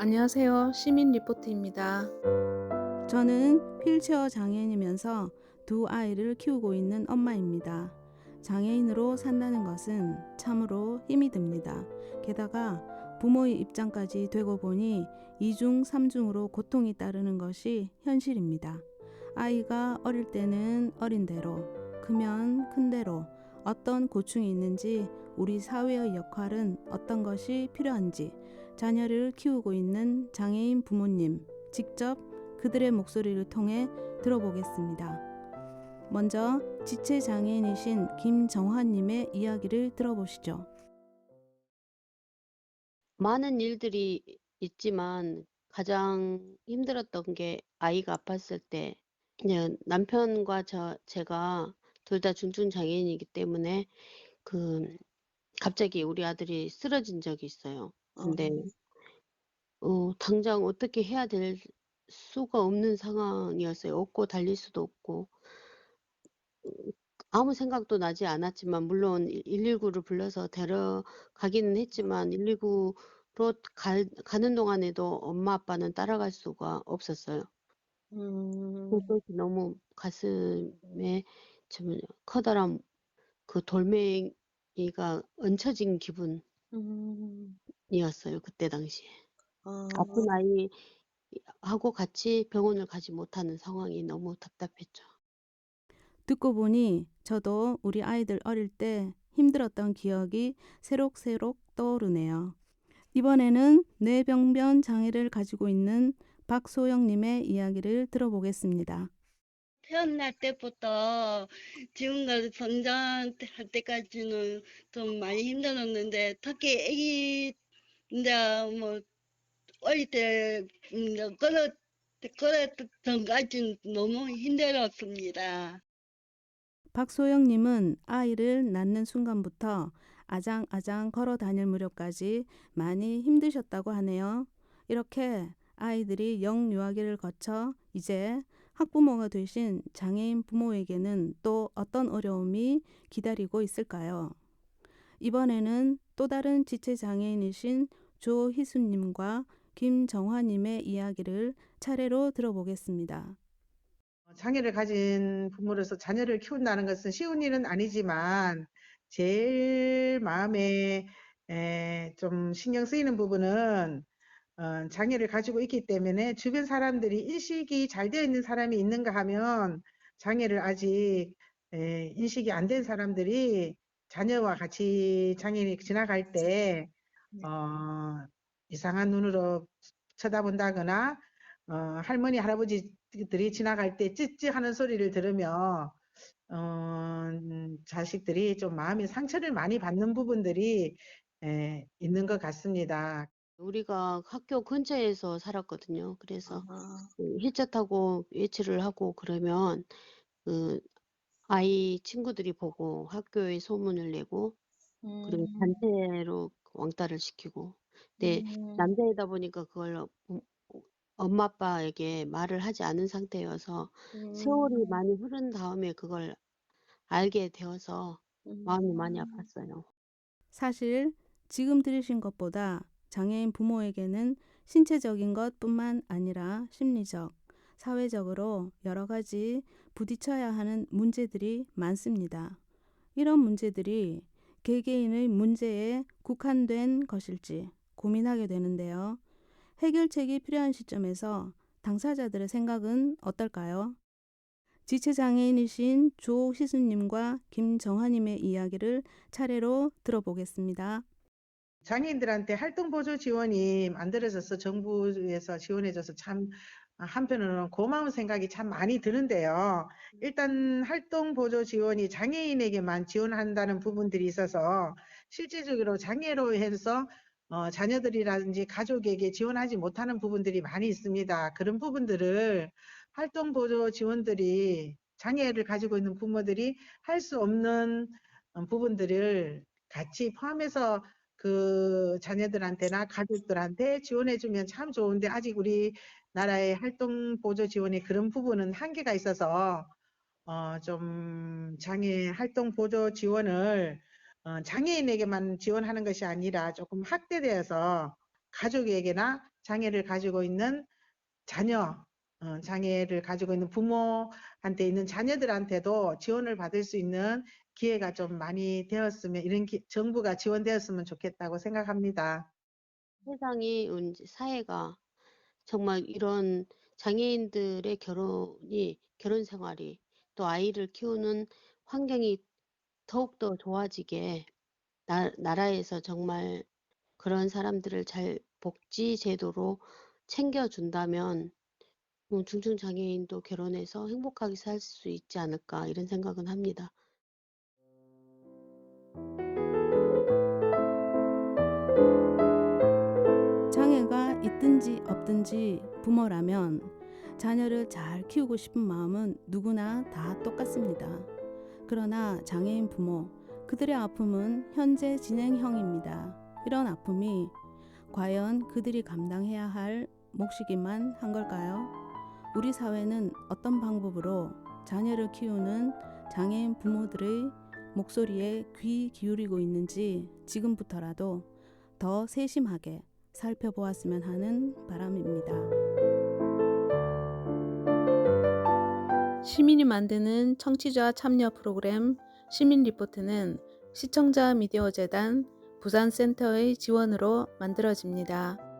안녕하세요. 시민 리포트입니다. 저는 휠체어 장애인이면서 두 아이를 키우고 있는 엄마입니다. 장애인으로 산다는 것은 참으로 힘이 듭니다. 게다가 부모의 입장까지 되고 보니 이중, 삼중으로 고통이 따르는 것이 현실입니다. 아이가 어릴 때는 어린 대로, 크면 큰 대로 어떤 고충이 있는지, 우리 사회의 역할은 어떤 것이 필요한지 자녀를 키우고 있는 장애인 부모님 직접 그들의 목소리를 통해 들어보겠습니다. 먼저 지체장애인이신 김정환님의 이야기를 들어보시죠. 많은 일들이 있지만 가장 힘들었던 게 아이가 아팠을 때 그냥 남편과 제가 둘 다 중증 장애인이기 때문에 그 갑자기 우리 아들이 쓰러진 적이 있어요. 근데 당장 어떻게 해야 될 수가 없는 상황이었어요. 업고 달릴 수도 없고. 아무 생각도 나지 않았지만 물론 119를 불러서 데려가기는 했지만 119로 가는 동안에도 엄마 아빠는 따라갈 수가 없었어요. 음, 그것이 너무 가슴에 좀 커다란 그 돌멩이가 얹혀진 음, 기분이었어요, 그때 당시에. 아, 아픈 아이하고 같이 병원을 가지 못하는 상황이 너무 답답했죠. 듣고 보니 저도 우리 아이들 어릴 때 힘들었던 기억이 새록새록 떠오르네요. 이번에는 뇌병변 장애를 가지고 있는 박소영님의 이야기를 들어보겠습니다. 태어날 때부터 지금까지 성장할 때까지는 좀 많이 힘들었는데 특히 아기 이제 뭐 어릴 때 이제 그랬던 전까지 너무 힘들었습니다. 박소영님은 아이를 낳는 순간부터 아장아장 걸어 다닐 무렵까지 많이 힘드셨다고 하네요. 이렇게 아이들이 영유아기를 거쳐 이제 학부모가 되신 장애인 부모에게는 또 어떤 어려움이 기다리고 있을까요? 이번에는 또 다른 지체 장애인이신 조희수님과 김정화님의 이야기를 차례로 들어보겠습니다. 장애를 가진 부모로서 자녀를 키운다는 것은 쉬운 일은 아니지만 제일 마음에 좀 신경 쓰이는 부분은 장애를 가지고 있기 때문에 주변 사람들이 인식이 잘 되어 있는 사람이 있는가 하면 장애를 아직 인식이 안 된 사람들이 자녀와 같이 장애인이 지나갈 때 어, 이상한 눈으로 쳐다본다거나 할머니 할아버지들이 지나갈 때 찌찌 하는 소리를 들으며 자식들이 좀 마음의 상처를 많이 받는 부분들이 있는 것 같습니다. 우리가 학교 근처에서 살았거든요. 그래서 아, 휠체어 타고 외출을 하고 그러면 그 아이 친구들이 보고 학교에 소문을 내고 그리고 음, 단체로 왕따를 시키고. 근데 음, 남자이다 보니까 그걸 엄마 아빠에게 말을 하지 않은 상태여서 세월이 음, 많이 흐른 다음에 그걸 알게 되어서 마음이 많이 음. 아팠어요. 사실 지금 들으신 것보다 장애인 부모에게는 신체적인 것뿐만 아니라 심리적, 사회적으로 여러 가지 부딪혀야 하는 문제들이 많습니다. 이런 문제들이 개개인의 문제에 국한된 것일지 고민하게 되는데요. 해결책이 필요한 시점에서 당사자들의 생각은 어떨까요? 지체장애인이신 조희수님과 김정화님의 이야기를 차례로 들어보겠습니다. 장애인들한테 활동보조 지원이 만들어져서 정부에서 지원해줘서 참 한편으로는 고마운 생각이 참 많이 드는데요. 일단 활동보조 지원이 장애인에게만 지원한다는 부분들이 있어서 실질적으로 장애로 해서 자녀들이라든지 가족에게 지원하지 못하는 부분들이 많이 있습니다. 그런 부분들을 활동보조 지원들이 장애를 가지고 있는 부모들이 할 수 없는 부분들을 같이 포함해서 그 자녀들한테나 가족들한테 지원해 주면 참 좋은데 아직 우리나라의 활동 보조 지원이 그런 부분은 한계가 있어서 좀 장애 활동 보조 지원을 장애인에게만 지원하는 것이 아니라 조금 확대되어서 가족에게나 장애를 가지고 있는 장애를 가지고 있는 부모한테 있는 자녀들한테도 지원을 받을 수 있는 기회가 좀 많이 되었으면, 정부가 지원되었으면 좋겠다고 생각합니다. 세상이 이제 사회가 정말 이런 장애인들의 결혼 생활이 또 아이를 키우는 환경이 더욱더 좋아지게 나라에서 정말 그런 사람들을 잘 복지 제도로 챙겨준다면 중증장애인도 결혼해서 행복하게 살 수 있지 않을까 이런 생각은 합니다. 장애가 있든지 없든지 부모라면 자녀를 잘 키우고 싶은 마음은 누구나 다 똑같습니다. 그러나 장애인 부모, 그들의 아픔은 현재 진행형입니다. 이런 아픔이 과연 그들이 감당해야 할 몫이기만 한 걸까요? 우리 사회는 어떤 방법으로 자녀를 키우는 장애인 부모들의 목소리에 귀 기울이고 있는지 지금부터라도 더 세심하게 살펴보았으면 하는 바람입니다. 시민이 만드는 청취자 참여 프로그램 시민 리포트는 시청자 미디어 재단 부산센터의 지원으로 만들어집니다.